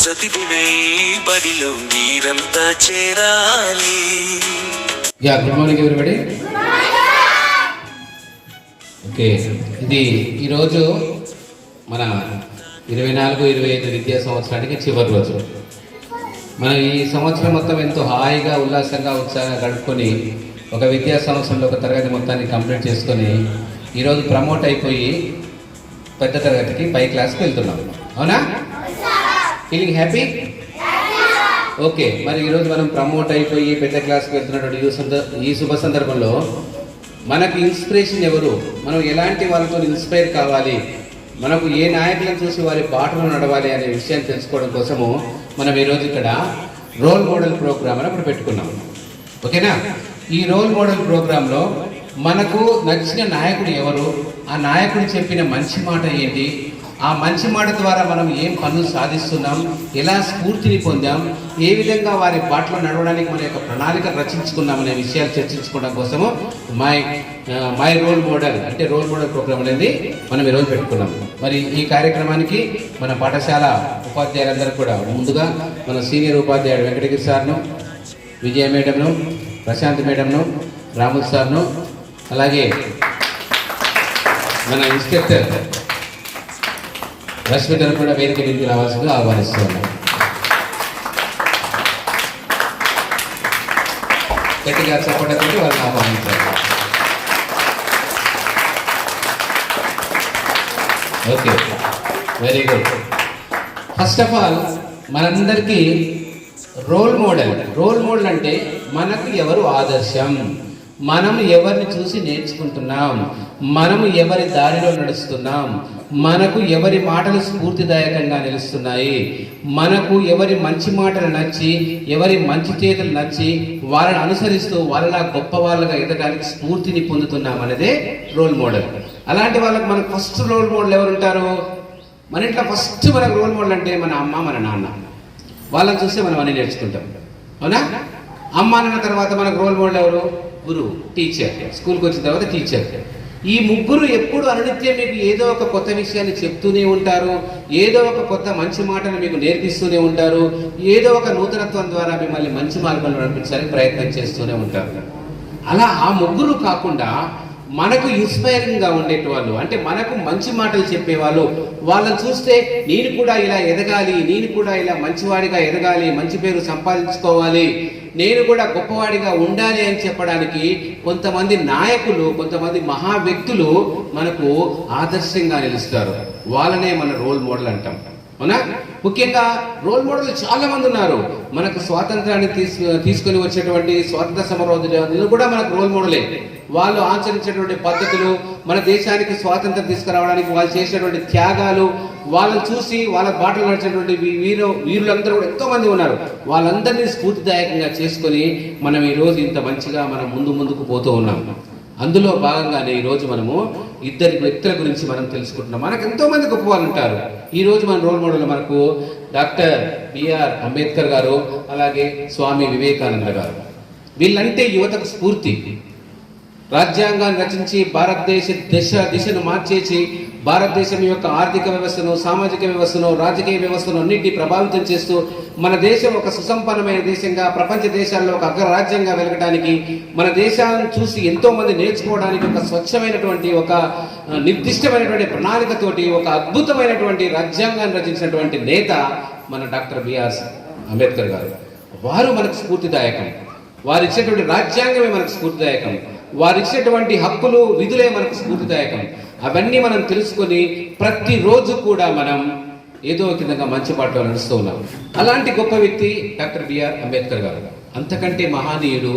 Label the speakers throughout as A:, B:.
A: ప్రతిదినే బడిలో మీరంతా చేరాలి.
B: Good morning everybody. ఓకే, ఇది ఈరోజు మన 24-25 విద్యా సంవత్సరానికి చివరి రోజు. మనం ఈ సంవత్సరం మొత్తం ఎంతో హాయిగా ఉల్లాసంగా ఉత్సాహంగా గడుపుకొని ఒక విద్యా సంవత్సరంలో ఒక తరగతి మొత్తాన్ని కంప్లీట్ చేసుకొని ఈరోజు ప్రమోట్ అయిపోయి పెద్ద తరగతికి పై క్లాస్కి వెళ్తున్నాం. అవునా? Feeling happy? ఓకే, మరి ఈరోజు మనం ప్రమోట్ అయిపోయి పెద్ద క్లాస్కి వెళ్తున్నటువంటి ఈ శుభ సందర్భంలో మనకు ఇన్స్పిరేషన్ ఎవరు, మనం ఎలాంటి వాళ్ళతో ఇన్స్పైర్ కావాలి, మనకు ఏ నాయకులను చూసి వారి బాటలో నడవాలి అనే విషయాన్ని తెలుసుకోవడం కోసము మనం ఈరోజు ఇక్కడ రోల్ మోడల్ ప్రోగ్రామ్ అని ఒకటి పెట్టుకున్నాం. ఓకేనా? ఈ రోల్ మోడల్ ప్రోగ్రాంలో మనకు నచ్చిన నాయకుడు ఎవరు, ఆ నాయకుడు చెప్పిన మంచి మాట ఏంటి, ఆ మంచి మాట ద్వారా మనం ఏం పనులు సాధిస్తున్నాం, ఎలా స్ఫూర్తిని పొందాం, ఏ విధంగా వారి బాటలో నడవడానికి మన యొక్క ప్రణాళిక రచించుకున్నాం అనే విషయాలు చర్చించుకోవడం కోసము మై రోల్ మోడల్ అంటే రోల్ మోడల్ ప్రోగ్రామ్ అనేది మనం ఈరోజు పెట్టుకున్నాం. మరి ఈ కార్యక్రమానికి మన పాఠశాల ఉపాధ్యాయులందరూ కూడా ముందుగా మన సీనియర్ ఉపాధ్యాయుడు వెంకటగిరి సార్ను, విజయ మేడంను, ప్రశాంత్ మేడంను, రాముల్ సార్ను, అలాగే మన ఇన్స్పెక్టర్ రష్మితను కూడా వేదిక మీదకి రావాల్సిందిగా ఆహ్వానిస్తున్నాం. గట్టిగా సపోర్ట్ అయితే వాళ్ళని ఆహ్వానించారు. Okay, very good. First of all మనందరికీ రోల్ మోడల్ అంటే మనకు ఎవరు ఆదర్శం, మనం ఎవరిని చూసి నేర్చుకుంటున్నాం, మనము ఎవరి దారిలో నడుస్తున్నాం, మనకు ఎవరి మాటలు స్ఫూర్తిదాయకంగా నిలుస్తున్నాయి, మనకు ఎవరి మంచి మాటలు నచ్చి ఎవరి మంచి చేతులు నచ్చి వాళ్ళని అనుసరిస్తూ వాళ్ళలా గొప్ప వాళ్ళగా ఎదగడానికి స్ఫూర్తిని పొందుతున్నాం అనేదే రోల్ మోడల్. అలాంటి వాళ్ళకి మనకు ఫస్ట్ రోల్ మోడల్ ఎవరు ఉంటారు? మన ఇంట్లో ఫస్ట్ మనకు రోల్ మోడల్ అంటే మన అమ్మ, మన నాన్న. వాళ్ళని చూస్తే మనం అన్ని నేర్చుకుంటాం. అవునా? అమ్మ నాన్న తర్వాత మనకు రోల్ మోడల్ ఎవరు? గురువు, టీచర్. స్కూల్కి వచ్చిన తర్వాత టీచర్. ఈ ముగ్గురు ఎప్పుడు అనునిత్యం మీకు ఏదో ఒక కొత్త విషయాన్ని చెప్తూనే ఉంటారు, ఏదో ఒక కొత్త మంచి మాటను మీకు నేర్పిస్తూనే ఉంటారు, ఏదో ఒక నూతనత్వం ద్వారా మిమ్మల్ని మంచి మార్గంలో నడిపించడానికి ప్రయత్నం చేస్తూనే ఉంటారు. అలా ఆ ముగ్గురు కాకుండా మనకు ఇన్స్పైరింగ్గా ఉండేటవాళ్ళు, అంటే మనకు మంచి మాటలు చెప్పేవాళ్ళు, వాళ్ళని చూస్తే నేను కూడా ఇలా ఎదగాలి, నేను కూడా ఇలా మంచివాడిగా ఎదగాలి, మంచి పేరు సంపాదించుకోవాలి, నేను కూడా గొప్పవాడిగా ఉండాలి అని చెప్పడానికి కొంతమంది నాయకులు, కొంతమంది మహా వ్యక్తులు మనకు ఆదర్శంగా నిలుస్తారు. వాళ్ళనే మన రోల్ మోడల్ అంటాం. అవునా? ముఖ్యంగా రోల్ మోడల్ చాలా మంది ఉన్నారు. మనకు స్వాతంత్రాన్ని తీసుకొని వచ్చేటువంటి స్వాతంత్ర సమరోధులు కూడా మనకు రోల్ మోడలే. వాళ్ళు ఆచరించేటువంటి పద్ధతులు, మన దేశానికి స్వాతంత్రం తీసుకురావడానికి వాళ్ళు చేసేటువంటి త్యాగాలు, వాళ్ళని చూసి వాళ్ళ బాటలు నడిచేటువంటి వీరులందరూ కూడా ఎంతో మంది ఉన్నారు. వాళ్ళందరినీ స్ఫూర్తిదాయకంగా చేసుకొని మనం ఈరోజు ఇంత మంచిగా మనం ముందుకు పోతూ ఉన్నాం. అందులో భాగంగానే ఈరోజు మనము ఇద్దరి వ్యక్తుల గురించి మనం తెలుసుకుంటున్నాం. మనకు ఎంతో మంది గొప్ప వాళ్ళు ఉంటారు. ఈరోజు మన రోల్ మోడల్ మనకు డాక్టర్ బిఆర్ అంబేద్కర్ గారు, అలాగే స్వామి వివేకానంద గారు. వీళ్ళంటే యువతకు స్ఫూర్తి. రాజ్యాంగాన్ని రచించి భారతదేశ దిశను మార్చేసి భారతదేశం యొక్క ఆర్థిక వ్యవస్థను, సామాజిక వ్యవస్థను, రాజకీయ వ్యవస్థను అన్నింటినీ ప్రభావితం చేస్తూ మన దేశం ఒక సుసంపన్నమైన దేశంగా, ప్రపంచ దేశాల్లో ఒక అగ్రరాజ్యంగా వెలగడానికి, మన దేశాలను చూసి ఎంతో మంది నేర్చుకోవడానికి ఒక స్వచ్ఛమైనటువంటి, ఒక నిర్దిష్టమైనటువంటి ప్రణాళికతోటి ఒక అద్భుతమైనటువంటి రాజ్యాంగాన్ని రచించినటువంటి నేత మన డాక్టర్ బిఆర్ అంబేద్కర్ గారు. వారు మనకు స్ఫూర్తిదాయకం. వారు ఇచ్చేటువంటి రాజ్యాంగమే మనకు స్ఫూర్తిదాయకం. వారు ఇచ్చేటువంటి హక్కులు, విధులే మనకు స్ఫూర్తిదాయకం. అవన్నీ మనం తెలుసుకొని ప్రతిరోజు కూడా మనం ఏదో ఒక విధంగా మంచి బాటలో నడుస్తూ ఉన్నాం. అలాంటి గొప్ప వ్యక్తి డాక్టర్ బిఆర్ అంబేద్కర్ గారు. అంతకంటే మహానీయుడు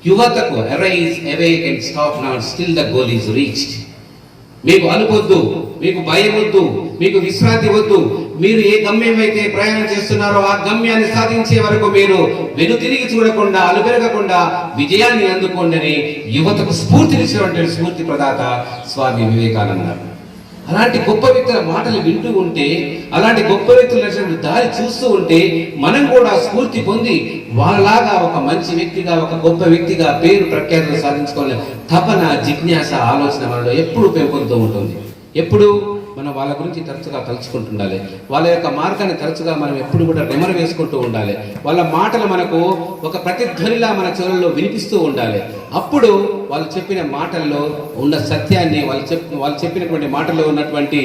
B: యువతకు arise, awake and stop not, still the goal is reached. మీకు అనుకోవద్దు, మీకు భయం వద్దు, మీకు విశ్రాంతి వద్దు. మీరు ఏ గమ్యం అయితే ప్రయాణం చేస్తున్నారో ఆ గమ్యాన్ని సాధించే వరకు మీరు వెనుతిరిగి చూడకుండా, అలుపెరగకుండా విజయాన్ని అందుకోండి అని యువతకు స్ఫూర్తినిచ్చినటువంటి స్ఫూర్తి ప్రదాత స్వామి వివేకానంద. అలాంటి గొప్ప వ్యక్తుల మాటలు వింటూ ఉంటే, అలాంటి గొప్ప వ్యక్తుల దారి చూస్తూ ఉంటే మనం కూడా స్ఫూర్తి పొంది వాళ్ళలాగా ఒక మంచి వ్యక్తిగా, ఒక గొప్ప వ్యక్తిగా పేరు ప్రఖ్యాతులు సాధించుకోవాలని తపన, జిజ్ఞాస, ఆలోచన మనలో ఎప్పుడు పెంపొందుతూ ఉంటుంది. ఎప్పుడు మనం వాళ్ళ గురించి తరచుగా తలుచుకుంటుండాలి. వాళ్ళ యొక్క మార్గాన్ని తరచుగా మనం ఎప్పుడు కూడా నెమరు వేసుకుంటూ ఉండాలి. వాళ్ళ మాటలు మనకు ఒక ప్రతిధ్వనిలా మన చెవులలో వినిపిస్తూ ఉండాలి. అప్పుడు వాళ్ళు చెప్పిన మాటల్లో ఉన్న సత్యాన్ని, వాళ్ళు చెప్పినటువంటి మాటల్లో ఉన్నటువంటి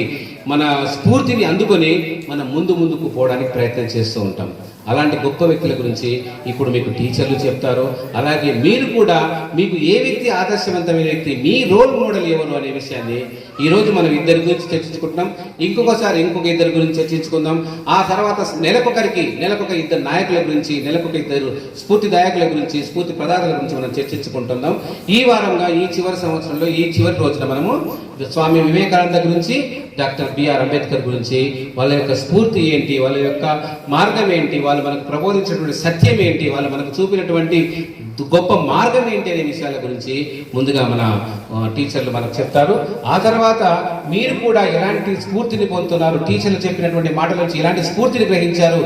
B: మన స్ఫూర్తిని అందుకొని మనం ముందుకు పోవడానికి ప్రయత్నం చేస్తూ ఉంటాం. అలాంటి గొప్ప వ్యక్తుల గురించి ఇప్పుడు మీకు టీచర్లు చెప్తారు. అలాగే మీరు కూడా మీకు ఏ వ్యక్తి ఆదర్శవంతమైన వ్యక్తి, మీ రోల్ మోడల్ ఎవరు అనే విషయాన్ని ఈరోజు మనం ఇద్దరి గురించి చర్చించుకుంటున్నాం. ఇంకొకసారి ఇంకొక ఇద్దరి గురించి చర్చించుకుందాం. ఆ తర్వాత నెలకొక ఇద్దరు నాయకుల గురించి, నెలకొక ఇద్దరు స్ఫూర్తిదాయకుల గురించి, స్ఫూర్తి ప్రదాతల గురించి మనం చర్చించుకుంటున్నాం. ఈ వారంగా ఈ చివరి సంవత్సరంలో ఈ చివరి రోజున మనము స్వామి వివేకానంద గురించి, డాక్టర్ బిఆర్ అంబేద్కర్ గురించి, వాళ్ళ యొక్క స్ఫూర్తి ఏంటి, వాళ్ళ యొక్క మార్గం ఏంటి, వాళ్ళు మనకు ప్రబోధించినటువంటి సత్యం ఏంటి, వాళ్ళు మనకు చూపినటువంటి గొప్ప మార్గం ఏంటి అనే విషయాల గురించి ముందుగా మన టీచర్లు మనకు చెప్తారు. ఆ తర్వాత మీరు కూడా ఎలాంటి స్ఫూర్తిని పొందుతున్నారు, టీచర్లు చెప్పినటువంటి మాటల నుంచి ఎలాంటి స్ఫూర్తిని గ్రహించారు,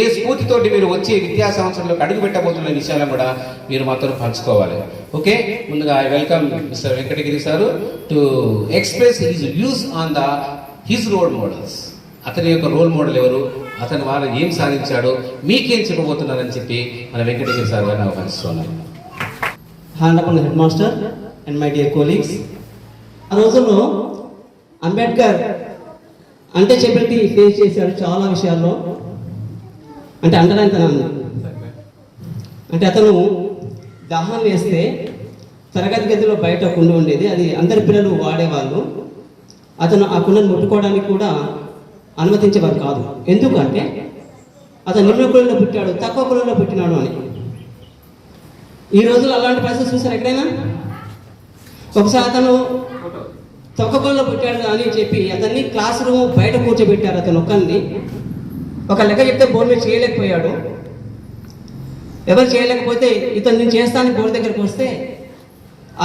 B: ఏ స్ఫూర్తితోటి మీరు వచ్చే విద్యా సంవత్సరంలోకి అడుగు పెట్టబోతున్న విషయాలను కూడా మీరు మాతో పంచుకోవాలి. ఓకే, ముందుగా I welcome mister Venkatagiri sir to express his views on his role models. అతని యొక్క రోల్ మోడల్ ఎవరు, అతని వాళ్ళు ఏం సాధించాడో మీకేం చెప్పబోతున్నారని చెప్పి మన వెంకటగిరి సార్ గారిని ఆహ్వానిస్తున్నాను.
C: Honourable head master and my dear colleagues, ఆ రోజుల్లో అంబేద్కర్ అంటే చెప్పి ఫేస్ చేశాడు చాలా విషయాల్లో. అంటే అంటరానితనాన్ని, అంటే అతను దాహం వేస్తే తరగతి గదిలో బయట కుండ ఉండేది, అది అందరి పిల్లలు వాడేవాళ్ళు. అతను ఆ కుండను ముట్టుకోవడానికి కూడా అనుమతించేవారు కాదు. ఎందుకంటే అతను నిమ్న కులంలో పుట్టాడు, తక్కువ కులంలో పుట్టినాడు అని. ఈ రోజుల్లో అలాంటి పరిస్థితి చూసారు ఎక్కడైనా? ఒకసారి అతను తక్కువ కులంలో పుట్టాడు అని చెప్పి అతన్ని క్లాస్ రూమ్ బయట కూర్చోబెట్టారు. అతను ఒక్కరిని ఒక లెక్క చెప్తే బోర్డు మీద చేయలేకపోయాడు. ఎవరు చేయలేకపోతే ఇతను నేను చేస్తాను బోర్డు దగ్గరికి వస్తే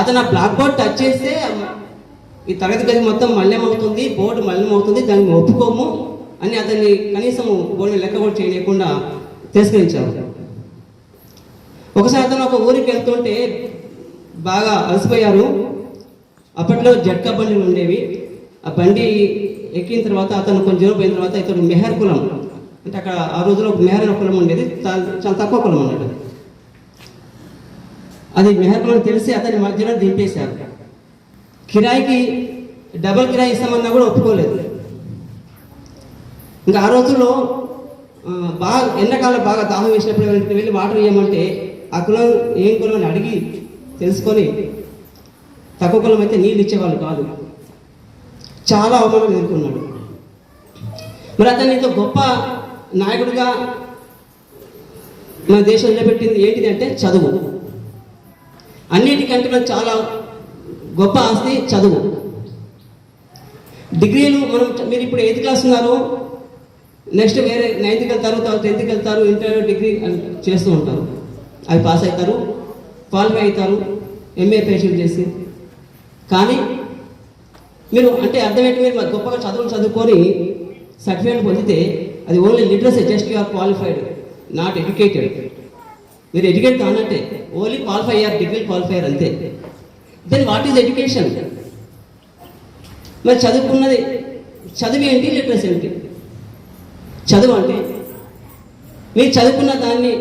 C: అతను ఆ బ్లాక్ బోర్డ్ టచ్ చేస్తే ఈ తరగతి గది మొత్తం మలినమవుతుంది, బోర్డు మలినమవుతుంది, దాన్ని ఒప్పుకోము అని అతన్ని కనీసం బోర్డు లెక్క కూడా చేయలేకుండా తిరస్కరించారు. ఒకసారి అతను ఒక ఊరికి వెళ్తుంటే బాగా అలసిపోయారు. అప్పట్లో జట్కా బండిలు ఉండేవి. ఆ బండి ఎక్కిన తర్వాత అతను కొంచెం దూరం పోయిన తర్వాత ఇతడు మెహర్ కులం, అంటే అక్కడ ఆ రోజుల్లో మెహర్ అనే కులం ఉండేది, చాలా తక్కువ కులం అన్నాడు. అది మెహర్ కులం తెలిసి అతని మధ్యలో దింపేశారు. కిరాయికి డబల్ కిరాయి ఇస్తామన్నా కూడా ఒప్పుకోలేదు. ఇంకా ఆ రోజుల్లో బాగా ఎండాకాలం బాగా దాహం వేసినప్పుడు వెళ్ళి వాటర్ ఇవ్వమంటే ఆ కులం ఏం కులం అని అడిగి తెలుసుకొని తక్కువ కులం అయితే నీళ్ళు ఇచ్చేవాళ్ళు కాదు. చాలా అవమానం ఎదుర్కొన్నాడు. మరి అతన్ని ఇంత గొప్ప నాయకుడిగా మన దేశం నిలబెట్టింది ఏంటిది అంటే చదువు. అన్నిటికంటే మనకు చాలా గొప్ప ఆస్తి చదువు. డిగ్రీలు మీరు ఇప్పుడు 8th క్లాస్ ఉన్నారు, నెక్స్ట్ వేరే 9th వెళ్తారు, 10th వెళ్తారు, ఇంటర్ డిగ్రీ చేస్తూ ఉంటారు. అవి పాస్ అవుతారు, క్వాలిఫై అవుతారు, ఎంఏ పేషెంట్ చేసి. కానీ మీరు అంటే అర్థమేంటి, మీరు గొప్పగా చదువుకొని సర్టిఫికేట్ పొందితే అది only literacy, just you are qualified, not educated. మీరు ఎడ్యుకేట్ కానంటే ఓన్లీ క్వాలిఫై అయ్యారు, డిగ్రీ క్వాలిఫైయర్ అంతే. Then what is education? మరి చదువుకున్నది చదువు ఏంటి, లిటరసీ ఏంటి? చదువు అంటే మీరు చదువుకున్న దాన్ని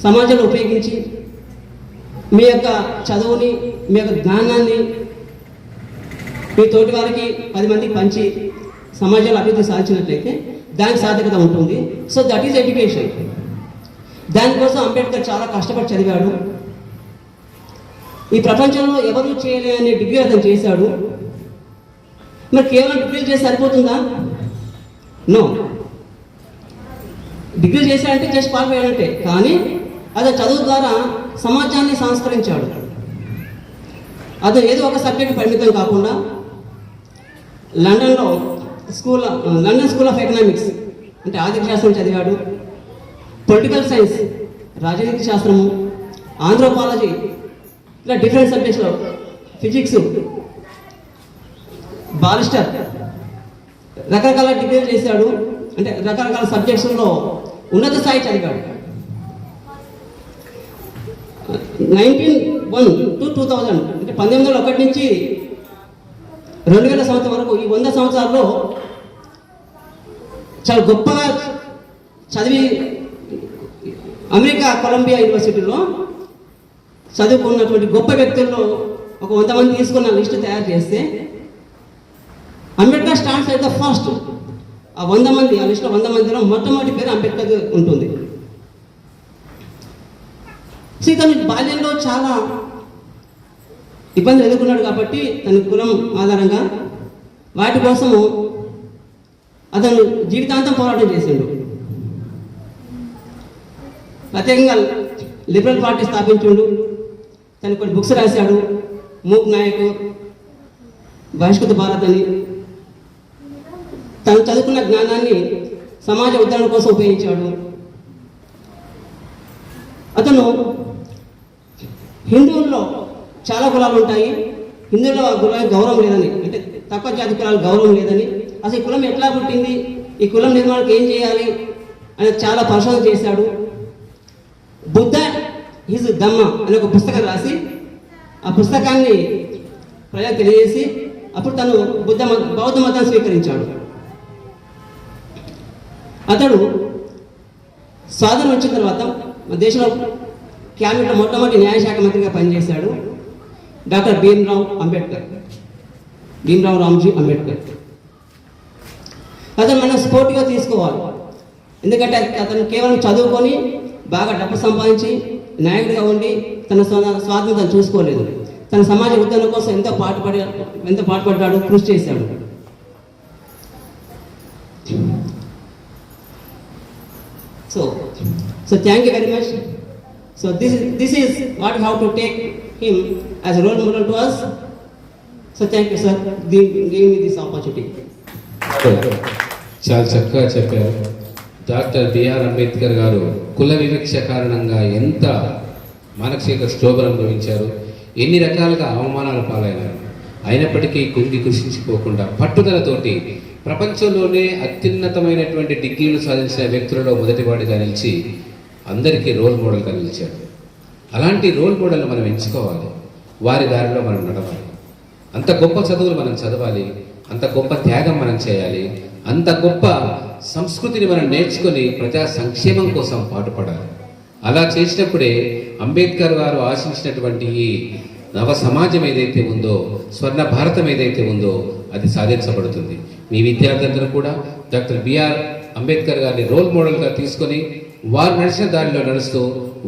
C: సమాజంలో ఉపయోగించి మీ యొక్క చదువుని, మీ యొక్క జ్ఞానాన్ని మీ తోటి వారికి 10 మందికి పంచి సమాజంలో అభివృద్ధి సాధించినట్లయితే దానికి సార్థకత ఉంటుంది. So that is education. దానికోసం అంబేద్కర్ చాలా కష్టపడి చదివాడు. ఈ ప్రపంచంలో ఎవరు చేయలేని డిగ్రీ అతను చేశాడు. మరి కేవలం డిగ్రీ చేసి సరిపోతుందా? నో. డిగ్రీ చేశాడంటే జస్ట్ క్వాలిఫై అయ్యాడంటే, కానీ అతను చదువు ద్వారా సమాజాన్ని సంస్కరించాడు. అతను ఏదో ఒక సబ్జెక్ట్ పరిమితం కాకుండా లండన్ స్కూల్ ఆఫ్ ఎకనామిక్స్ అంటే ఆర్థిక శాస్త్రం చదివాడు. పొలిటికల్ సైన్స్, రాజనీతి శాస్త్రము, ఆంథ్రోపాలజీ, ఇలా డిఫరెంట్ సబ్జెక్ట్స్లో, ఫిజిక్స్, బారిస్టర్, రకరకాల డిగ్రీలు చేశాడు. అంటే రకరకాల సబ్జెక్ట్స్లో ఉన్నత స్థాయి చదివాడు. 1901 to 2000 అంటే 1901 నుంచి 2000 సంవత్సరం వరకు ఈ 100 సంవత్సరాల్లో చాలా గొప్పగా చదివి అమెరికా కొలంబియా యూనివర్సిటీలో చదువుకున్నటువంటి గొప్ప వ్యక్తుల్లో ఒక 100 మంది తీసుకున్న లిస్టు తయారు చేస్తే అంబేద్కర్ స్టాండ్స్ అయితే ఫస్ట్. ఆ 100 మంది, ఆ లిస్టులో 100 మందిలో మొట్టమొదటి పేరు అంబేద్కర్ ఉంటుంది. సో తను బాల్యంలో చాలా ఇబ్బందులు ఎదుర్కొన్నాడు కాబట్టి తన కులం ఆధారంగా వాటి కోసము అతను జీవితాంతం పోరాటం చేసిండు. ప్రత్యేకంగా లిబరల్ పార్టీ స్థాపించుండు. తను కొన్ని బుక్స్ రాశాడు. మూక్ నాయక్, బహిష్కృత భారత్ అని. తను చదువుకున్న జ్ఞానాన్ని సమాజ ఉద్ధరణ కోసం ఉపయోగించాడు. అతను హిందువుల్లో చాలా కులాలు ఉంటాయి, హిందువుల్లో ఆ కులానికి గౌరవం లేదని, అంటే తక్కువ జాతి కులాలకు గౌరవం లేదని, అసలు ఈ కులం ఎట్లా పుట్టింది, ఈ కులం నిర్మాణానికి ఏం చేయాలి అని చాలా పరిశోధన చేశాడు. బుద్ధ ఈజ్ ధమ్మ అనే ఒక పుస్తకం రాసి ఆ పుస్తకాన్ని ప్రజలకు తెలియజేసి అప్పుడు తను బౌద్ధ మతాన్ని స్వీకరించాడు. అతడు స్వాతంత్రం వచ్చిన తర్వాత మన దేశంలో క్యాబినెట్లో మొట్టమొదటి న్యాయశాఖ మంత్రిగా పనిచేశాడు డాక్టర్ భీమ్రావ్ రామ్జీ అంబేద్కర్. అతను మనం స్పోర్ట్గా తీసుకోవాలి. ఎందుకంటే అతను కేవలం చదువుకొని బాగా డబ్బు సంపాదించి నాయకుడిగా ఉండి తన స్వాతంత్రం చూసుకోలేదు. తన సమాజ ఉద్ధరణ కోసం ఎంతో పాటుపడ్డాడు, కృషి చేశాడు. So thank you very much. So this is what we have to take him as a role model to us. So thank you, sir, giving me this opportunity.
B: చాలా చక్కగా చెప్పారు. డాక్టర్ బిఆర్ అంబేద్కర్ గారు కుల వివక్ష కారణంగా ఎంత మానసిక క్షోభను అనుభవించారు, ఎన్ని రకాలుగా అవమానాలు పాలైనారు. అయినప్పటికీ కుంగి కృషించిపోకుండా పట్టుదలతోటి ప్రపంచంలోనే అత్యున్నతమైనటువంటి డిగ్రీలు సాధించిన వ్యక్తులలో మొదటివాడిగా నిలిచి అందరికీ రోల్ మోడల్గా నిలిచాడు. అలాంటి రోల్ మోడల్ని మనం ఎంచుకోవాలి, వారి దారిలో మనం నడవాలి. అంత గొప్ప చదువులు మనం చదవాలి, అంత గొప్ప త్యాగం మనం చేయాలి, అంత గొప్ప సంస్కృతిని మనం నేర్చుకొని ప్రజా సంక్షేమం కోసం పాటుపడాలి. అలా చేసినప్పుడే అంబేద్కర్ గారు ఆశించినటువంటి ఈ నవ సమాజం ఏదైతే ఉందో, స్వర్ణ భారతం ఏదైతే ఉందో అది సాధించబడుతుంది. మీ విద్యార్థులందరూ కూడా డాక్టర్ బిఆర్ అంబేద్కర్ గారిని రోల్ మోడల్గా తీసుకొని వారు నడిచిన దారిలో నడుస్తూ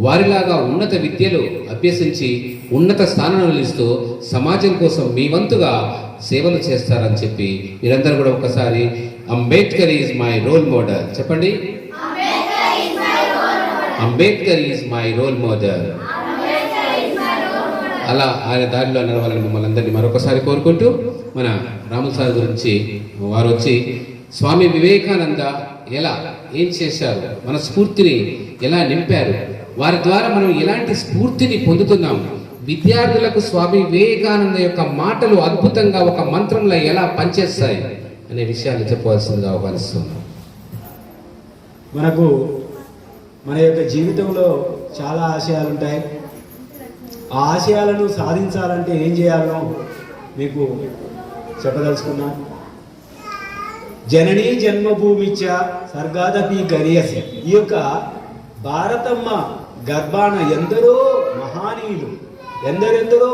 B: వారిలాగా ఉన్నత విద్యలు అభ్యసించి ఉన్నత స్థానంలో నిలుస్తూ సమాజం కోసం మీ వంతుగా సేవలు చేస్తారని చెప్పి మీరందరూ కూడా ఒకసారి Ambedkar is my role model చెప్పండి. Ambedkar is my role model. అలా ఆయన దారిలో నడవాలని మిమ్మల్ని అందరినీ మరొకసారి కోరుకుంటూ మన రాములు సార్ గురించి వారు వచ్చి స్వామి వివేకానంద ఎలా ఏం చేశారు, మన స్ఫూర్తిని ఎలా నింపారు, వారి ద్వారా మనం ఎలాంటి స్ఫూర్తిని పొందుతున్నాం, విద్యార్థులకు స్వామి వివేకానంద యొక్క మాటలు అద్భుతంగా ఒక మంత్రంలో ఎలా పనిచేస్తాయి అనే విషయాలు చెప్పవలసిందిగా ఆహ్వానిస్తున్నాం.
D: మనకు మన యొక్క జీవితంలో చాలా ఆశయాలు ఉంటాయి. ఆ ఆశయాలను సాధించాలంటే ఏం చేయాలో మీకు చెప్పదలుచుకున్నాను. జననీ జన్మభూమిచ్చ స్వర్గాదపి గరియసి. ఈ యొక్క భారతమ్మ గర్భాన ఎందరో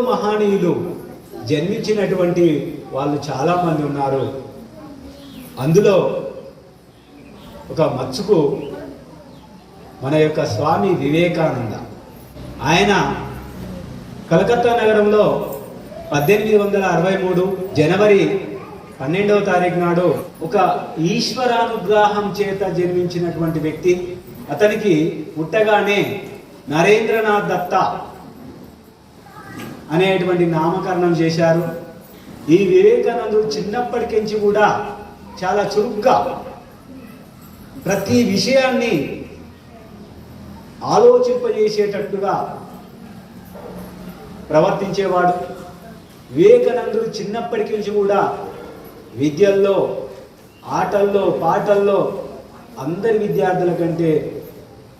D: మహానీయులు జన్మించినటువంటి వాళ్ళు చాలామంది ఉన్నారు. అందులో ఒక మచ్చుకు మన యొక్క స్వామి వివేకానంద. ఆయన కలకత్తా నగరంలో 1863 జనవరి 12వ తారీఖు నాడు ఒక ఈశ్వరానుగ్రహం చేత జన్మించినటువంటి వ్యక్తి. అతనికి పుట్టగానే నరేంద్రనాథ్ దత్త అనేటువంటి నామకరణం చేశారు. ఈ వివేకానందుడు చిన్నప్పటికించి కూడా చాలా చురుగ్గా ప్రతి విషయాన్ని ఆలోచింపజేసేటట్టుగా ప్రవర్తించేవాడు. వివేకానందుడు చిన్నప్పటి నుంచి కూడా విద్యల్లో, ఆటల్లో, పాటల్లో అందరి విద్యార్థుల కంటే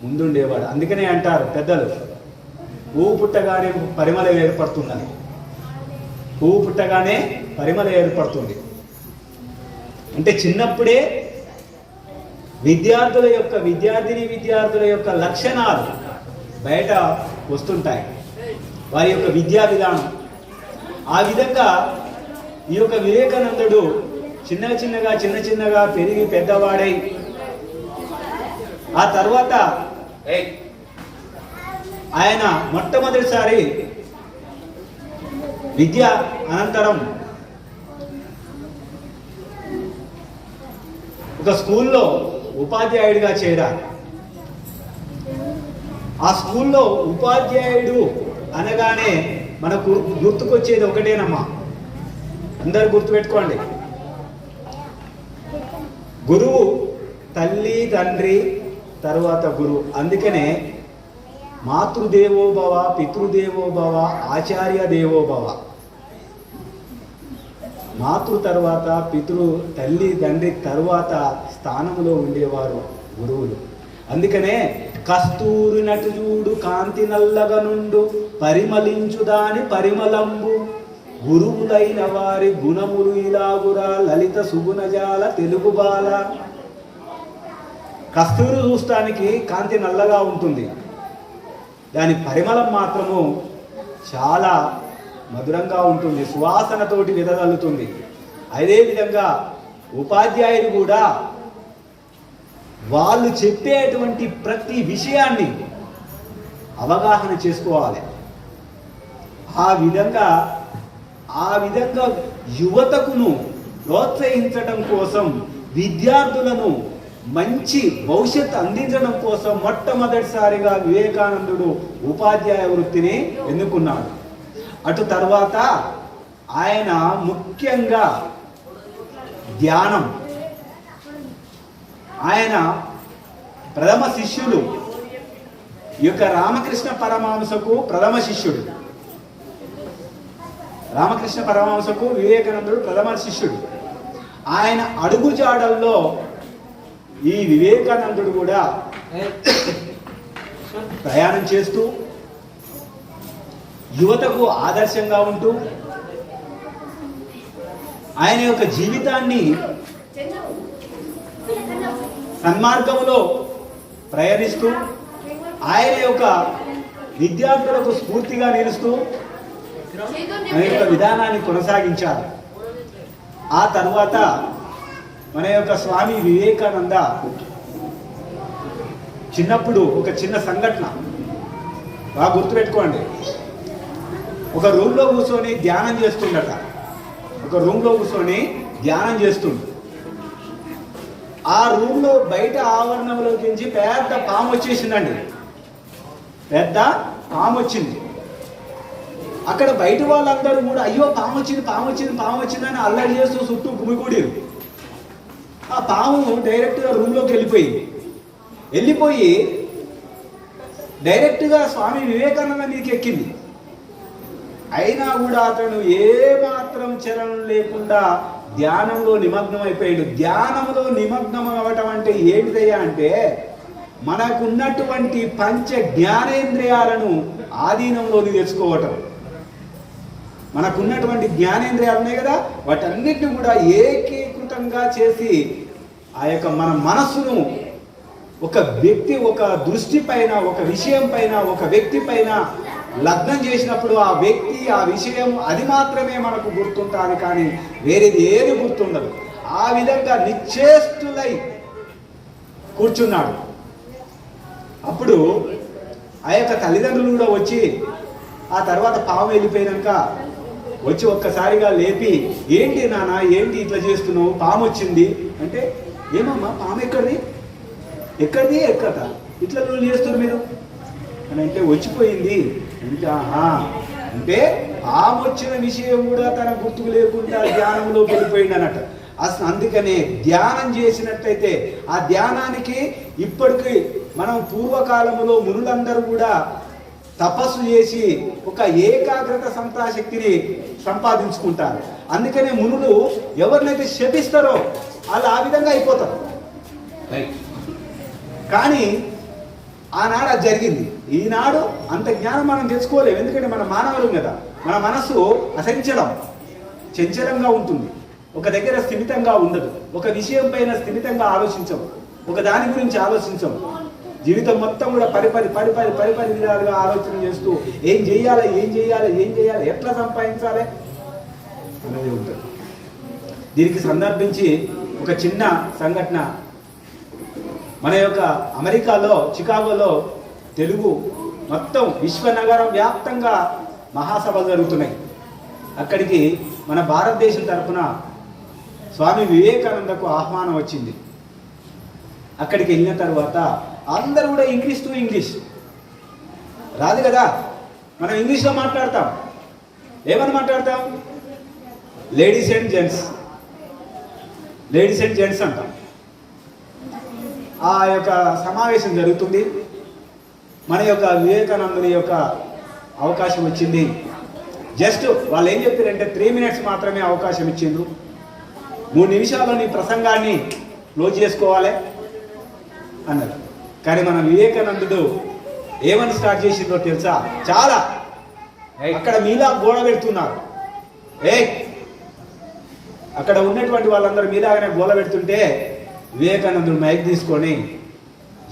D: ముందుండేవాడు. అందుకనే అంటారు పెద్దలు, పువ్వు పుట్టగానే పరిమళం ఏర్పడుతుందని. పువ్వు పుట్టగానే పరిమళం ఏర్పడుతుంది. అంటే చిన్నప్పుడే విద్యార్థుల యొక్క లక్షణాలు బయట వస్తుంటాయి, వారి యొక్క విద్యా విధానం. ఆ విధంగా ఈ యొక్క వివేకానందుడు చిన్న చిన్నగా పెరిగి పెద్దవాడై ఆ తర్వాత ఆయన మొట్టమొదటిసారి విద్య అనంతరం ఒక స్కూల్లో ఉపాధ్యాయుడిగా చేరారు. ఆ స్కూల్లో ఉపాధ్యాయుడు అనగానే మనకు గుర్తుకొచ్చేది ఒకటేనమ్మా, అందరు గుర్తుపెట్టుకోండి. గురువు, తల్లి, తండ్రి, తర్వాత గురువు. అందుకనే మాతృదేవోభవ, పితృదేవోభవ, ఆచార్య దేవోభవ. మాతృ తర్వాత పితృ, తల్లి, తండ్రి తర్వాత స్థానంలో ఉండేవారు గురువులు. అందుకనే కస్తూరి నటు చూడు కాంతి నల్లగనుండు పరిమళించు దాని పరిమళంబు గురువులైన వారి గుణములు ఇలాగురా లలిత సుగుణజాల తెలుగు బాల. కస్తూరి చూస్తానికి కాంతి నల్లగా ఉంటుంది, దాని పరిమళం మాత్రము చాలా మధురంగా ఉంటుంది, సువాసనతోటి వెదజల్లుతుంది. అదేవిధంగా ఉపాధ్యాయులు కూడా వాళ్ళు చెప్పేటువంటి ప్రతి విషయాన్ని అవగాహన చేసుకోవాలి. ఆ విధంగా యువతకును ప్రోత్సహించడం కోసం, విద్యార్థులను మంచి భవిష్యత్తు అందించడం కోసం మొట్టమొదటిసారిగా వివేకానందుడు ఉపాధ్యాయ వృత్తిని ఎన్నుకున్నాడు. అటు తర్వాత ఆయన ముఖ్యంగా ధ్యానం, ఆయన ప్రథమ శిష్యులు ఈ యొక్క రామకృష్ణ పరమహంసకు ప్రథమ శిష్యుడు. రామకృష్ణ పరమహంసకు వివేకానందుడు ప్రథమ శిష్యుడు. ఆయన అడుగుజాడల్లో ఈ వివేకానందుడు కూడా ప్రయాణం చేస్తూ యువతకు ఆదర్శంగా ఉంటూ ఆయన యొక్క జీవితాన్ని సన్మార్గంలో ప్రయాణిస్తూ ఆయన యొక్క విద్యార్థులకు స్ఫూర్తిగా నిలుస్తూ మన యొక్క విధానాన్ని కొనసాగించారు. ఆ తర్వాత మన యొక్క స్వామి వివేకానంద చిన్నప్పుడు ఒక చిన్న సంఘటన బాగా గుర్తుపెట్టుకోండి. ఒక రూమ్లో కూర్చొని ధ్యానం చేస్తుండట. ఆ రూమ్లో బయట ఆవరణంలోకి నుంచి పెద్ద పాము వచ్చేసిందండి. అక్కడ బయట వాళ్ళందరూ కూడా అయ్యో పాము వచ్చింది అని అల్లరి చేస్తూ చుట్టూ గుమిగూడిరు. ఆ పాము డైరెక్ట్గా రూమ్లోకి వెళ్ళిపోయి డైరెక్ట్గా స్వామి వివేకానంద మీదకి ఎక్కింది. అయినా కూడా అతను ఏమాత్రం చలనం లేకుండా ధ్యానంలో నిమగ్నం అయిపోయాడు. ధ్యానంలో నిమగ్నం అవ్వటం అంటే ఏంటిదయ్యా అంటే మనకున్నటువంటి పంచ జ్ఞానేంద్రియాలను ఆధీనంలోకి తెచ్చుకోవటం. మనకున్నటువంటి జ్ఞానేంద్రియాలు ఉన్నాయి కదా, వాటన్నిటిని కూడా ఏకీకృతంగా చేసి ఆ యొక్క మన మనస్సును ఒక వ్యక్తి, ఒక దృష్టి పైన, ఒక విషయం పైన, ఒక వ్యక్తి పైన లగ్నం చేసినప్పుడు ఆ వ్యక్తి, ఆ విషయం అది మాత్రమే మనకు గుర్తుంటుంది, కానీ వేరేది ఏది గుర్తుండదు. ఆ విధంగా నిశ్చేష్టులై కూర్చున్నాడు. అప్పుడు ఆ యొక్క తల్లిదండ్రులు కూడా వచ్చి ఆ తర్వాత పాము వెళ్ళిపోయినాక వచ్చి ఒక్కసారిగా లేపి, ఏంటి నాన్న, ఏంటి ఇట్లా చేస్తున్నావు, పాము వచ్చింది అంటే, ఏమమ్మా పాము ఎక్కడిది ఎక్కడతా ఇట్లా చేస్తున్నారు మీరు అని అంటే, వచ్చిపోయింది అంటే. అంటే పాము వచ్చిన విషయం కూడా తన గుర్తుకు లేకుండా ధ్యానంలోకి వెళ్ళిపోయింది అన్నట్టు. అసలు అందుకనే ధ్యానం చేసినట్టయితే ఆ ధ్యానానికి ఇప్పటికీ మనం పూర్వకాలంలో మునులందరూ కూడా తపస్సు చేసి ఒక ఏకాగ్రత సంతాశక్తిని సంపాదించుకుంటారు. అందుకనే మునులు ఎవరినైతే శపిస్తారో వాళ్ళు ఆ విధంగా అయిపోతారు. కానీ ఆనాడు అది జరిగింది. ఈనాడు అంత జ్ఞానం మనం తెచ్చుకోలేము, ఎందుకంటే మన మానవులు కదా, మన మనస్సు అసంచలం. చంచలంగా ఉంటుంది, ఒక దగ్గర స్థిమితంగా ఉండదు, ఒక విషయం పైన స్థిమితంగా ఆలోచించం, ఒక దాని గురించి ఆలోచించం. జీవితం మొత్తం కూడా పరిపరి విధాలుగా ఆలోచన చేస్తూ ఏం చేయాలి, ఎట్లా సంపాదించాలి అనేది ఉంటుంది. దీనికి సందర్భించి ఒక చిన్న సంఘటన, మన యొక్క అమెరికాలో చికాగోలో తెలుగు మొత్తం విశ్వనగరం వ్యాప్తంగా మహాసభలు జరుగుతున్నాయి. అక్కడికి మన భారతదేశం తరఫున స్వామి వివేకానందకు ఆహ్వానం వచ్చింది. అక్కడికి వెళ్ళిన తర్వాత అందరూ కూడా ఇంగ్లీష్ టు ఇంగ్లీష్ రాదు కదా, మనం ఇంగ్లీష్లో మాట్లాడతాం. ఏమని మాట్లాడతాం? లేడీస్ అండ్ జెంట్స్ అంటాం. ఆ యొక్క సమావేశం జరుగుతుంది. మన యొక్క వివేకానందుని యొక్క అవకాశం వచ్చింది. జస్ట్ వాళ్ళు ఏం చెప్పారంటే 3 minutes మాత్రమే అవకాశం ఇచ్చిండ్రు. 3 నిమిషాల్లో నీ ప్రసంగాన్ని క్లోజ్ చేసుకోవాలి అన్నారు. కానీ మన వివేకానందుడు ఏమని స్టార్ట్ చేసిందో తెలుసా? చాలా అక్కడ మీలా గోడ పెడుతున్నారు. అక్కడ ఉన్నటువంటి వాళ్ళందరూ మీలాగానే గోడ పెడుతుంటే వివేకానందుడు మైక్ తీసుకొని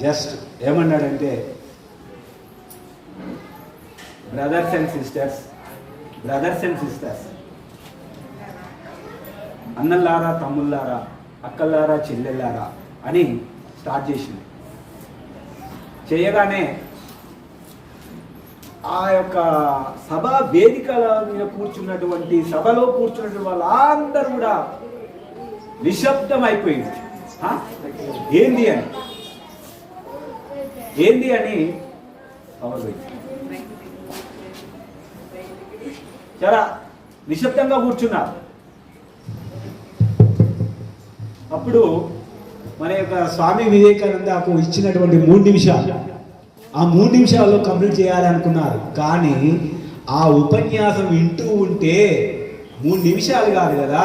D: జస్ట్ ఏమన్నాడంటే, బ్రదర్స్ అండ్ సిస్టర్స్, అన్నల్లారా, తమ్ముళ్ళారా, అక్కల్లారా, చెల్లెల్లారా అని స్టార్ట్ చేసింది. చేయగానే ఆ యొక్క సభ వేదికల మీద కూర్చున్నటువంటి వాళ్ళందరూ కూడా నిశ్శబ్దం అయిపోయింది. ఏంది అని చాలా నిశ్శబ్దంగా కూర్చున్నారు. అప్పుడు మన యొక్క స్వామి వివేకానందకు ఇచ్చినటువంటి 3 నిమిషాలు, ఆ 3 నిమిషాల్లో కంప్లీట్ చేయాలనుకున్నారు. కానీ ఆ ఉపన్యాసం వింటూ ఉంటే 3 నిమిషాలు కాదు కదా,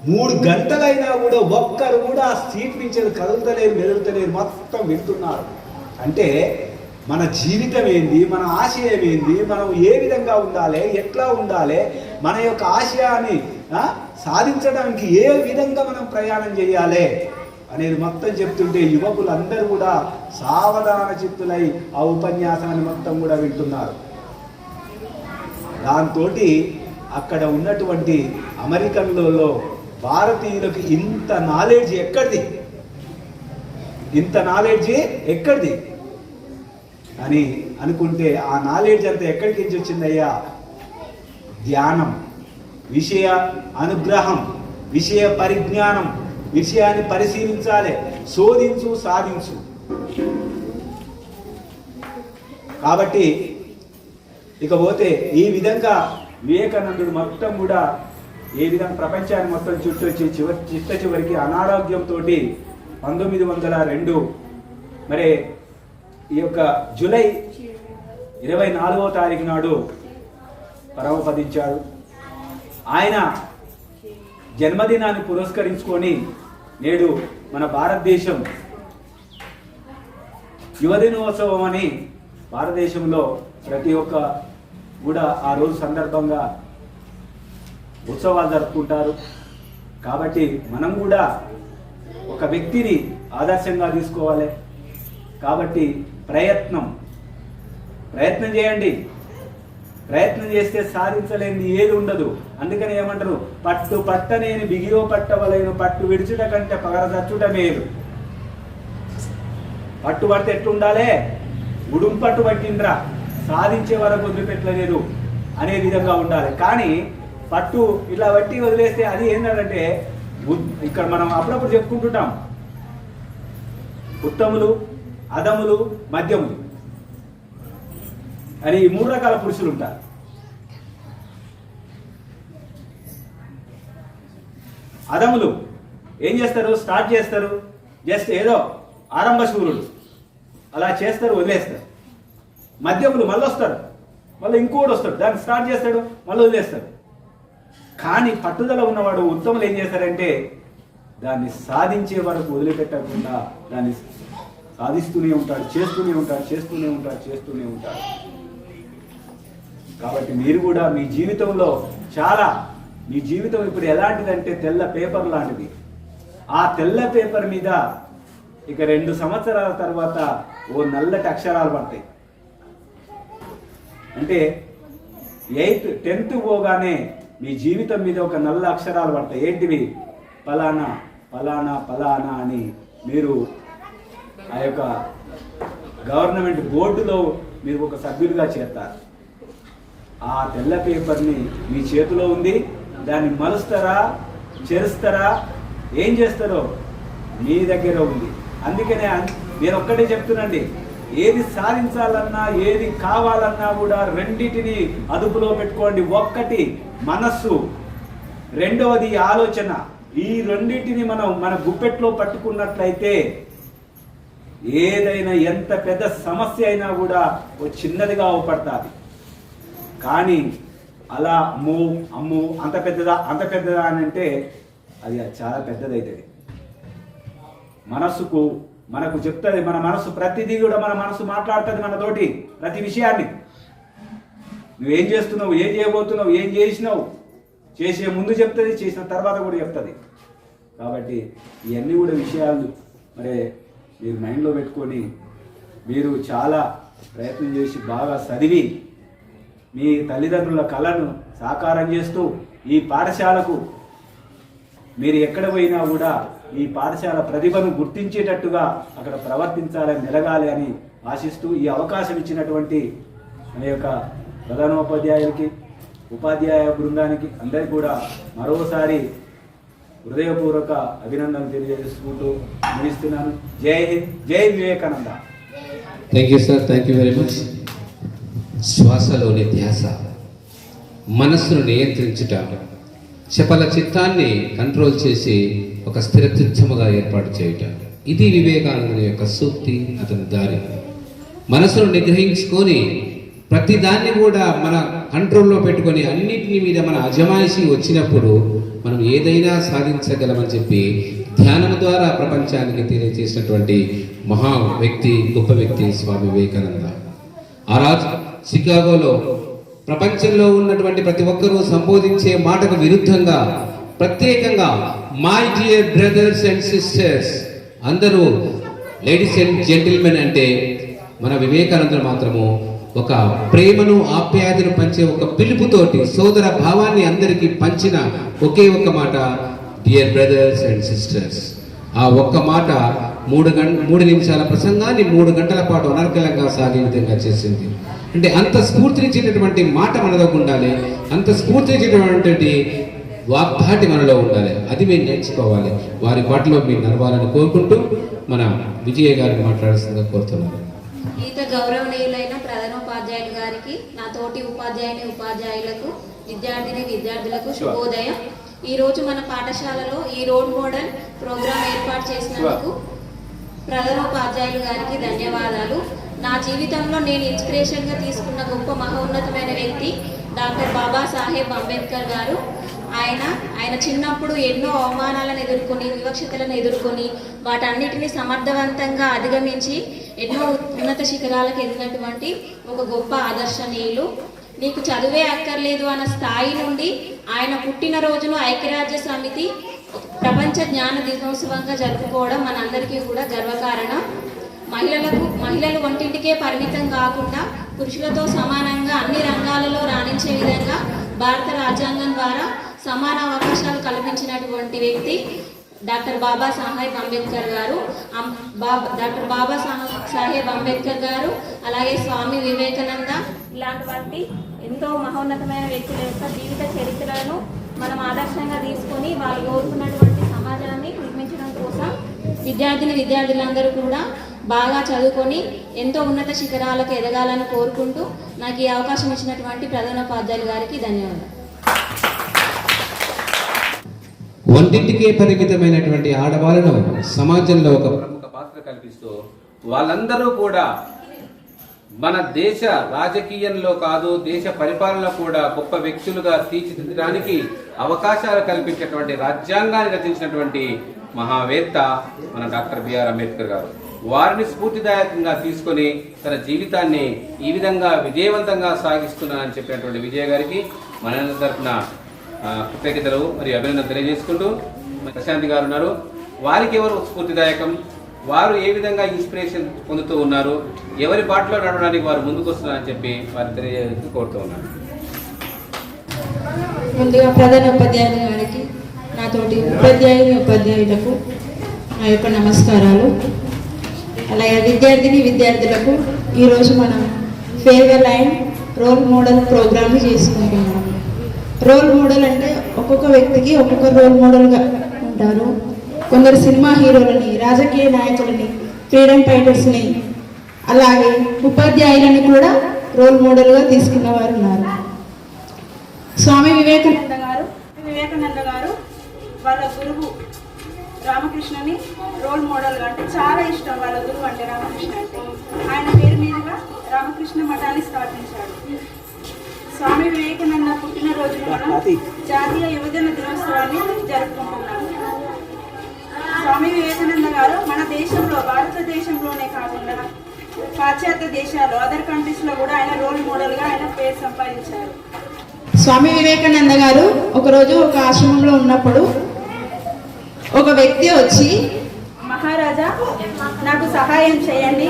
D: 3 గంటలైనా కూడా ఒక్కరు కూడా సీట్ నుంచి కదులుతలేరు, మెదులుతలేరు, మొత్తం వింటున్నారు. అంటే మన జీవితం ఏంది, మన ఆశయం ఏంది, మనం ఏ విధంగా ఉండాలి, ఎట్లా ఉండాలి, మన యొక్క ఆశయాన్ని సాధించడానికి ఏ విధంగా మనం ప్రయాణం చేయాలి అనేది మొత్తం చెప్తుంటే యువకులందరూ కూడా సావధాన చిత్తులై ఆ ఉపన్యాసాన్ని మొత్తం కూడా వింటున్నారు. దాంతో అక్కడ ఉన్నటువంటి అమెరికన్లలో భారతీయులకు ఇంత నాలెడ్జ్ ఎక్కడిది అని అనుకుంటే, ఆ నాలెడ్జ్ అంతా ఎక్కడికి నుంచి వచ్చిందయ్యా? ధ్యానం, విషయ అనుగ్రహం, విషయ పరిజ్ఞానం, విషయాన్ని పరిశీలించాలి, శోధించు, సాధించు. కాబట్టి ఇకపోతే ఈ విధంగా వివేకానందుడు మొత్తం కూడా ఏ విధంగా ప్రపంచాన్ని మొత్తం చుట్టూ వచ్చి చివరికి అనారోగ్యంతో 1902 మరి ఈ యొక్క జూలై 24వ తారీఖు నాడు పరమపదించాడు. ఆయన జన్మదినాన్ని పురస్కరించుకొని నేడు మన భారతదేశం యువదినోత్సవం అని భారతదేశంలో ప్రతి ఒక్క కూడా ఆ రోజు సందర్భంగా ఉత్సవాలు జరుపుకుంటారు. కాబట్టి మనం కూడా ఒక వ్యక్తిని ఆదర్శంగా తీసుకోవాలి. కాబట్టి ప్రయత్నం చేయండి. ప్రయత్నం చేస్తే సాధించలేనిది ఏది ఉండదు. అందుకని ఏమంటారు, పట్టనేని బిగియో పట్టవలేను, పట్టు విడుచుట కంటే పగరదచ్చుట మేలు. పట్టుబడితే ఎట్లుండాలి? ఉడుం పట్టు పట్టిండ్రా, సాధించే వరకు వదిలిపెట్టలేదు అనే విధంగా ఉండాలి. కానీ పట్టు ఇట్లా బట్టి వదిలేస్తే అది ఏంటంటే, ఇక్కడ మనం అప్పుడప్పుడు చెప్పుకుంటుంటాం, ఉత్తములు, అధములు, మధ్యములు అని 3 రకాల పురుషులు ఉంటారు. అధములు ఏం చేస్తారు? స్టార్ట్ చేస్తారు, జస్ట్ ఏదో ఆరంభ శూరులు అలా చేస్తారు, వదిలేస్తారు. మధ్యములు మళ్ళీ వస్తారు, మళ్ళీ ఇంకోటి వస్తాడు, దాన్ని స్టార్ట్ చేస్తాడు, మళ్ళీ వదిలేస్తాడు. కానీ పట్టుదల ఉన్నవాడు ఉత్తములు ఏం చేస్తారంటే దాన్ని సాధించే వరకు వదిలిపెట్టకుండా దాన్ని సాధిస్తూనే ఉంటాడు, చేస్తూనే ఉంటాడు. కాబట్టి మీరు కూడా మీ జీవితంలో చాలా మీ జీవితం ఇప్పుడు ఎలాంటిదంటే తెల్ల పేపర్ లాంటిది. ఆ తెల్ల పేపర్ మీద ఇక 2 సంవత్సరాల తర్వాత ఓ నల్లటి అక్షరాలు పడతాయి. అంటే 8th 10th పోగానే మీ జీవితం మీద ఒక నల్ల అక్షరాలు పడతాయి. ఏంటివి? ఫలానా ఫలానా ఫలానా అని మీరు ఆ యొక్క గవర్నమెంట్ బోర్డులో మీరు ఒక సభ్యులుగా చేస్తారు. ఆ తెల్ల పేపర్ని మీ చేతిలో ఉంది. దాన్ని మలుస్తారా, చేరుస్తారా, ఏం చేస్తారో మీ దగ్గర ఉంది. అందుకనే నేను ఒక్కటే చెప్తున్నాండి, ఏది సాధించాలన్నా ఏది కావాలన్నా కూడా రెండిటిని అదుపులో పెట్టుకోండి. ఒక్కటి మనస్సు, రెండవది ఆలోచన. ఈ రెండింటిని మనం మన గుప్పెట్లో పట్టుకున్నట్లయితే ఏదైనా ఎంత పెద్ద సమస్య అయినా కూడా ఓ చిన్నదిగా అవపడుతుంది. కానీ అలా అమ్మో అంత పెద్దదా అని అంటే అది చాలా పెద్దదవుతుంది. మనకు చెప్తుంది మన మనసు, ప్రతిదీ కూడా మన మనసు మాట్లాడుతుంది మనతోటి. ప్రతి విషయాన్ని నువ్వేం చేస్తున్నావు, ఏం చేయబోతున్నావు, ఏం చేసినావు, చేసే ముందు చెప్తుంది, చేసిన తర్వాత కూడా చెప్తుంది. కాబట్టి ఇవన్నీ కూడా విషయాలు మరి మీరు మైండ్లో పెట్టుకొని మీరు చాలా ప్రయత్నం చేసి బాగా చదివి మీ తల్లిదండ్రుల కళను సాకారం చేస్తూ ఈ పాఠశాలకు మీరు ఎక్కడ పోయినా కూడా ఈ పాఠశాల ప్రతిభను గుర్తించేటట్టుగా అక్కడ ప్రవర్తించాలని, మెలగాలి అని ఆశిస్తూ ఈ అవకాశం ఇచ్చినటువంటి మన యొక్క ప్రధానోపాధ్యాయులకి, ఉపాధ్యాయ బృందానికి అందరికీ కూడా మరోసారి హృదయపూర్వక అభినందనలు తెలియజేసుకుంటూ ముగిస్తున్నాను. Jai Hind, Jai Vivekananda.
B: Thank you sir, thank you very much. శ్వాసలోని ధ్యాస, మనస్సును నియంత్రించుట, చపల చిత్తాన్ని కంట్రోల్ చేసి ఒక స్థిరచిత్తముగా ఏర్పాటు చేయుట, ఇది వివేకానందుని యొక్క సూక్తి, అతని దారి. మనసును నిగ్రహించుకొని ప్రతి దాన్ని కూడా మన కంట్రోల్లో పెట్టుకొని అన్నిటిని మీద మన అజమాయిషి వచ్చినప్పుడు మనం ఏదైనా సాధించగలమని చెప్పి ధ్యానం ద్వారా ప్రపంచానికి తెలియజేసినటువంటి మహా వ్యక్తి, గొప్ప వ్యక్తి స్వామి వివేకానంద. ఆ రాజు చికాగోలో ప్రపంచంలో ఉన్నటువంటి ప్రతి ఒక్కరూ సంబోధించే మాటకు విరుద్ధంగా ప్రత్యేకంగా my dear brothers and sisters, అందరూ లేడీస్ అండ్ జెంటిల్మెన్ అంటే మన వివేకానందుడు మాత్రము ఒక ప్రేమను, ఆప్యాయతను పంచే ఒక పిలుపుతోటి సోదర భావాన్ని అందరికీ పంచిన ఒకే ఒక్క మాట, డియర్ బ్రదర్స్ అండ్ సిస్టర్స్. ఆ ఒక్క మాట 3 నిమిషాల ప్రసంగాన్ని 3 గంటల పాటు అనర్గళంగా సాగే విధంగా చేసింది. అంటే అంత స్ఫూర్తినిచ్చేటటువంటి మాట మనలో ఉండాలి, అంత స్ఫూర్తినిచ్చేటటువంటి వాగ్దాటి మనలో ఉండాలి. అది మేము నేర్చుకోవాలి. వారి బాటలో మీరు నడవాలని కోరుకుంటూ మన విజయ గారిని మాట్లాడాల్సిందిగా కోరుతున్నాను.
E: ఈత గౌరవనీయులైన ప్రధానోపాధ్యాయులు గారికి, నా తోటి ఉపాధ్యాయులకు, విద్యార్థులకు శుభోదయం. ఈ రోజు మన పాఠశాలలో ఈ రోల్ మోడల్ ప్రోగ్రాం ఏర్పాటు చేసినందుకు ప్రధానోపాధ్యాయులు గారికి ధన్యవాదాలు. నా జీవితంలో నేను ఇన్స్పిరేషన్గా తీసుకున్న గొప్ప మహోన్నతమైన వ్యక్తి డాక్టర్ బాబాసాహెబ్ అంబేద్కర్ గారు. ఆయన చిన్నప్పుడు ఎన్నో అవమానాలను ఎదుర్కొని, వివక్షతలను ఎదుర్కొని వాటన్నిటిని సమర్థవంతంగా అధిగమించి ఎన్నో ఉన్నత శిఖరాలకు ఎదిగినటువంటి ఒక గొప్ప ఆదర్శనీయులు. నీకు చదువే అక్కర్లేదు అన్న స్థాయి నుండి ఆయన పుట్టినరోజును ఐక్యరాజ్య సమితి ప్రపంచ జ్ఞాన దినోత్సవంగా జరుపుకోవడం మనందరికీ కూడా గర్వకారణం. మహిళలు వంటింటికే పరిమితం కాకుండా పురుషులతో సమానంగా అన్ని రంగాలలో రాణించే విధంగా భారత రాజ్యాంగం ద్వారా సమాన అవకాశాలు కల్పించినటువంటి వ్యక్తి డాక్టర్ బాబాసాహెబ్ అంబేద్కర్ గారు. డాక్టర్ బాబాసాహెబ్ అంబేద్కర్ గారు, అలాగే స్వామి వివేకానంద ఇలాంటి ఎంతో మహోన్నతమైన వ్యక్తుల యొక్క జీవిత చరిత్రలను మనం ఆదర్శంగా తీసుకొని వాళ్ళు కోరుకున్నటువంటి సమాజాన్ని నిర్మించడం కోసం విద్యార్థులందరూ కూడా బాగా చదువుకొని ఎంతో ఉన్నత శిఖరాలకు ఎదగాలని కోరుకుంటూ నాకు ఈ అవకాశం ఇచ్చినటువంటి ప్రధానోపాధ్యాయులు గారికి ధన్యవాదాలు.
B: వంటింటికే పరిమితమైనటువంటి ఆడవాళ్ళను సమాజంలో ఒక ప్రముఖ పాత్ర కల్పిస్తూ వాళ్ళందరూ కూడా మన దేశ రాజకీయంలో కాదు, దేశ పరిపాలనలో కూడా గొప్ప వ్యక్తులుగా తీర్చిదిద్దడానికి అవకాశాలు కల్పించేటువంటి రాజ్యాంగాన్ని రచించినటువంటి మహావేత్త మన డాక్టర్ బిఆర్ అంబేద్కర్ గారు. వారిని స్ఫూర్తిదాయకంగా తీసుకొని తన జీవితాన్ని ఈ విధంగా విజయవంతంగా సాగిస్తున్నానని చెప్పినటువంటి విజయ గారికి మనందరి తరఫున కృతజ్ఞతలు మరియు అభినందనలు తెలియజేసుకుంటూ ప్రశాంతి గారు ఉన్నారు. వారికి ఎవరు స్ఫూర్తిదాయకం, వారు ఏ విధంగా ఇన్స్పిరేషన్ పొందుతూ ఉన్నారు, ఎవరి బాటలో నడవడానికి వారు ముందుకు వస్తున్నారని చెప్పి వారిని తెలియజేస్తూ కోరుతూ ఉన్నారు.
E: ముందుగా ప్రధాన ఉపాధ్యాయుల గారికి, నాతోటి ఉపాధ్యాయులకు నా యొక్క నమస్కారాలు. అలాగే విద్యార్థులకు ఈరోజు మనం farewell and role model program చేసుకుంటున్నాము. రోల్ మోడల్ అంటే ఒక్కొక్క వ్యక్తికి ఒక్కొక్క రోల్ మోడల్గా ఉంటారు. కొందరు సినిమా హీరోలని, రాజకీయ నాయకులని, ఫ్రీడమ్ ఫైటర్స్ని, అలాగే ఉపాధ్యాయులని కూడా రోల్ మోడల్గా తీసుకున్న వారు ఉన్నారు. స్వామి వివేకానంద గారు వాళ్ళ గురువు రామకృష్ణని రోల్ మోడల్గా, అంటే చాలా ఇష్టం వాళ్ళ గురువు అంటే రామకృష్ణ అంటే. ఆయన పేరు మీదుగా రామకృష్ణ మఠాన్ని స్థాపించాడు. స్వామి వివేకానంద పుట్టినరోజున మనం జాతీయ యువజన దినోత్సవాన్ని జరుపుకుంటున్నాము. స్వామి వివేకానంద గారు మన దేశంలో, భారతదేశంలోనే కాకుండా పాశ్చాత్య దేశాలు, అదర్ కంట్రీస్లో కూడా ఆయన రోల్ మోడల్గా ఆయన పేరు సంపాదించారు. స్వామి వివేకానంద గారు ఒకరోజు ఒక ఆశ్రమంలో ఉన్నప్పుడు ఒక వ్యక్తి వచ్చి, మహారాజా నాకు సహాయం చేయండి,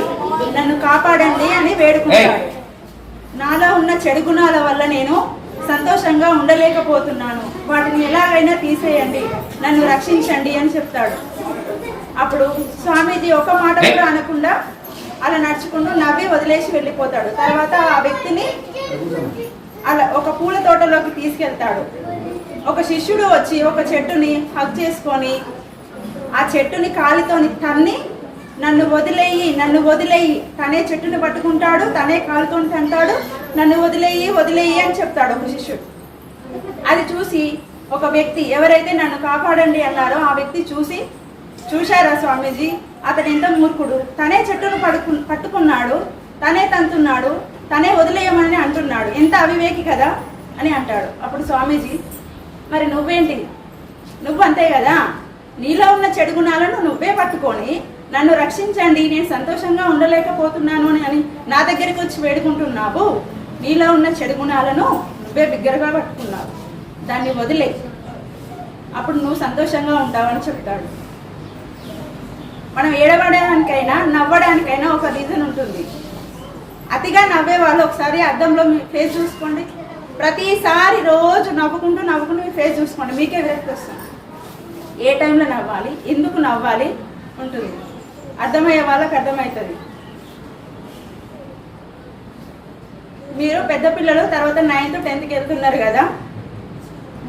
E: నన్ను కాపాడండి అని వేడుకుంటాడు. నాలో ఉన్న చెడు గుణాల వల్ల నేను సంతోషంగా ఉండలేకపోతున్నాను, వాటిని ఎలాగైనా తీసేయండి, నన్ను రక్షించండి అని చెప్తాడు. అప్పుడు స్వామీజీ ఒక మాట కూడా అనకుండా అలా నడుచుకుంటూ నవ్వి వదిలేసి వెళ్ళిపోతాడు. తర్వాత ఆ వ్యక్తిని అలా ఒక పూల తోటలోకి తీసుకెళ్తాడు. ఒక శిష్యుడు వచ్చి ఒక చెట్టుని హగ్ చేసుకొని ఆ చెట్టుని కాలితోని తన్ని, నన్ను వదిలేయి, తనే చెట్టుని పట్టుకుంటాడు, తనే కాలుతో తంటాడు, నన్ను వదిలేయి అని చెప్తాడు ఒక శిష్యుడు. అది చూసి ఒక వ్యక్తి, ఎవరైతే నన్ను కాపాడండి అన్నారో ఆ వ్యక్తి చూశారా స్వామీజీ, అతడు ఎంత మూర్ఖుడు, తనే చెట్టును పట్టుకున్నాడు, తనే తంతున్నాడు, తనే వదిలేయమని అంటున్నాడు, ఎంత అవివేకి కదా అని అంటాడు. అప్పుడు స్వామీజీ, మరి నువ్వేంటి, నువ్వు అంతే కదా, నీలో ఉన్న చెడు గుణాలను నువ్వే పట్టుకొని నన్ను రక్షించండి, నేను సంతోషంగా ఉండలేకపోతున్నాను అని నా దగ్గరికి వచ్చి వేడుకుంటున్నావు. నీలో ఉన్న చెడు గుణాలను నువ్వే బిగ్గరగా పట్టుకున్నావు, దాన్ని వదిలే, అప్పుడు నువ్వు సంతోషంగా ఉంటావని చెప్తాడు. మనం ఏడవడానికైనా నవ్వడానికైనా ఒక రీజన్ ఉంటుంది. అతిగా నవ్వే వాళ్ళు ఒకసారి అద్దంలో మీ ఫేస్ చూసుకోండి. ప్రతిసారి రోజు నవ్వుకుంటూ మీ ఫేస్ చూసుకోండి, మీకే విరక్తి వస్తుంది. ఏ టైంలో నవ్వాలి, ఎందుకు నవ్వాలి ఉంటుంది. అర్థమయ్యే వాళ్ళకి అర్థమవుతుంది. మీరు పెద్ద పిల్లలు తర్వాత 9th 10th వెళ్తున్నారు కదా,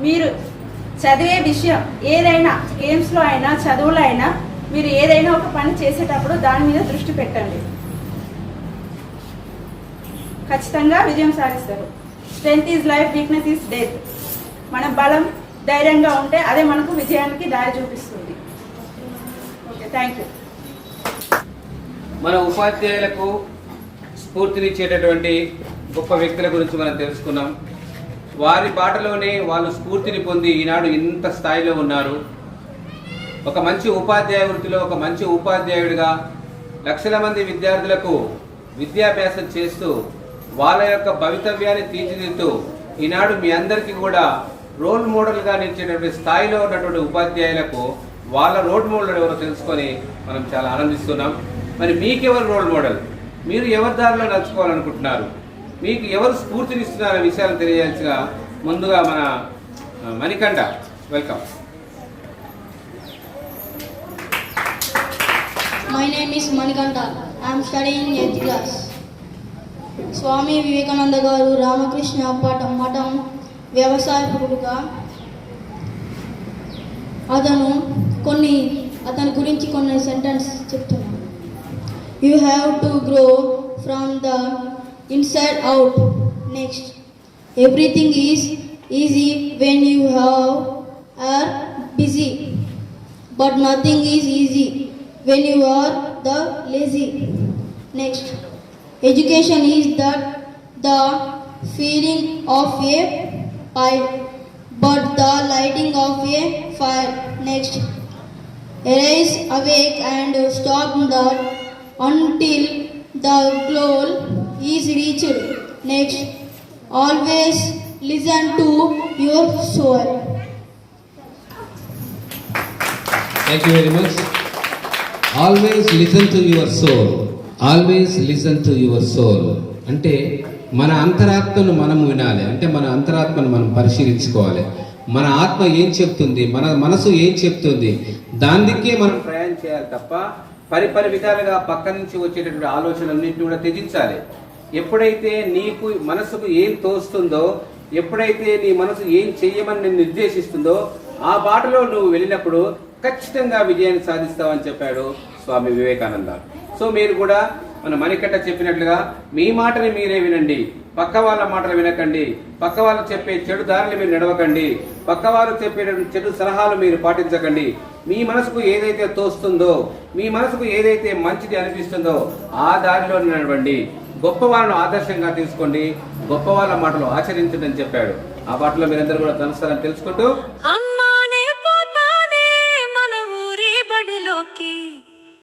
E: మీరు చదివే విషయం ఏదైనా, గేమ్స్లో అయినా చదువులో అయినా, మీరు ఏదైనా ఒక పని చేసేటప్పుడు దాని మీద దృష్టి పెట్టండి, ఖచ్చితంగా విజయం సాధిస్తారు. Strength is life, weakness is death. మన బలం, ధైర్యంగా ఉంటే అదే మనకు విజయానికి దారి చూపిస్తుంది. Okay, thank you.
B: మన ఉపాధ్యాయులకు స్ఫూర్తినిచ్చేటటువంటి గొప్ప వ్యక్తుల గురించి మనం తెలుసుకున్నాం. వారి బాటలోనే వాళ్ళు స్ఫూర్తిని పొంది ఈనాడు ఇంత స్థాయిలో ఉన్నారు. ఒక మంచి ఉపాధ్యాయ వృత్తిలో ఒక మంచి ఉపాధ్యాయుడిగా లక్షల మంది విద్యార్థులకు విద్యాభ్యాసం చేస్తూ వాళ్ళ యొక్క భవితవ్యాన్ని తీర్చిదిద్దుతూ ఈనాడు మీ అందరికీ కూడా రోల్ మోడల్గా నిలిచేటటువంటి స్థాయిలో ఉన్నటువంటి ఉపాధ్యాయులకు వాళ్ళ రోల్ మోడల్ ఎవరో తెలుసుకొని మనం చాలా ఆనందిస్తున్నాం. మరి మీకెవరు రోల్ మోడల్, మీరు ఎవరి దారిలో నడుచుకోవాలనుకుంటున్నారు, మీకు ఎవరు స్ఫూర్తినిస్తున్నారనే విషయాలు తెలియజేయాల్సిగా ముందుగా మన Manikanta, welcome.
F: My name is Manikanta. I am studying 8th class. Swami Vivekananda గారు రామకృష్ణ మఠం వ్యవసాయకుడుగా అతని గురించి కొన్ని సెంటెన్స్ చెప్తున్నాను. You have to grow from the inside out. Next, everything is easy when you are busy, but nothing is easy when you are the lazy. Next, education is the feeling of a pipe, but the lighting of a fire. Next, arise, awake and stop that until the goal is reached. Next, always listen to your soul.
B: Thank you very much. Always listen to your soul. Always listen to your soul అంటే మన అంతరాత్మను మనం వినాలి. అంటే మన అంతరాత్మను మనం పరిశీలించుకోవాలి. మన ఆత్మ ఏం చెప్తుంది, మన మనసు ఏం చెప్తుంది, దానికే మనం ప్రయాణం చేయాలి తప్ప పరిపరి విధాలుగా పక్క నుంచి వచ్చేటటువంటి ఆలోచనలన్నింటినీ కూడా త్యజించాలి. ఎప్పుడైతే నీకు మనసుకు ఏం తోస్తుందో, ఎప్పుడైతే నీ మనసు ఏం చెయ్యమని నిన్ను నిర్దేశిస్తుందో ఆ బాటలో నువ్వు వెళ్ళినప్పుడు ఖచ్చితంగా విజయాన్ని సాధిస్తావని చెప్పాడు స్వామి వివేకానంద. సో మీరు కూడా మన మణికట్ట చెప్పినట్లుగా మీ మాటని మీరే వినండి, పక్క వాళ్ళ మాటలు వినకండి, పక్క వాళ్ళు చెప్పే చెడు దారులు మీరు నడవకండి, పక్క వాళ్ళు చెప్పే చెడు సలహాలు మీరు పాటించకండి. మీ మనసుకు ఏదైతే తోస్తుందో, మీ మనసుకు ఏదైతే మంచిది అనిపిస్తుందో ఆ దారిలో నడవండి. గొప్ప వాళ్ళను ఆదర్శంగా తీసుకోండి, గొప్ప వాళ్ళ మాటలు ఆచరించండి అని చెప్పాడు. ఆ బాటలో మీరందరూ కూడా తనుస్తారని తెలుసుకుంటూ
G: అమ్మానే పోతానే మన ఊరి బడిలోకి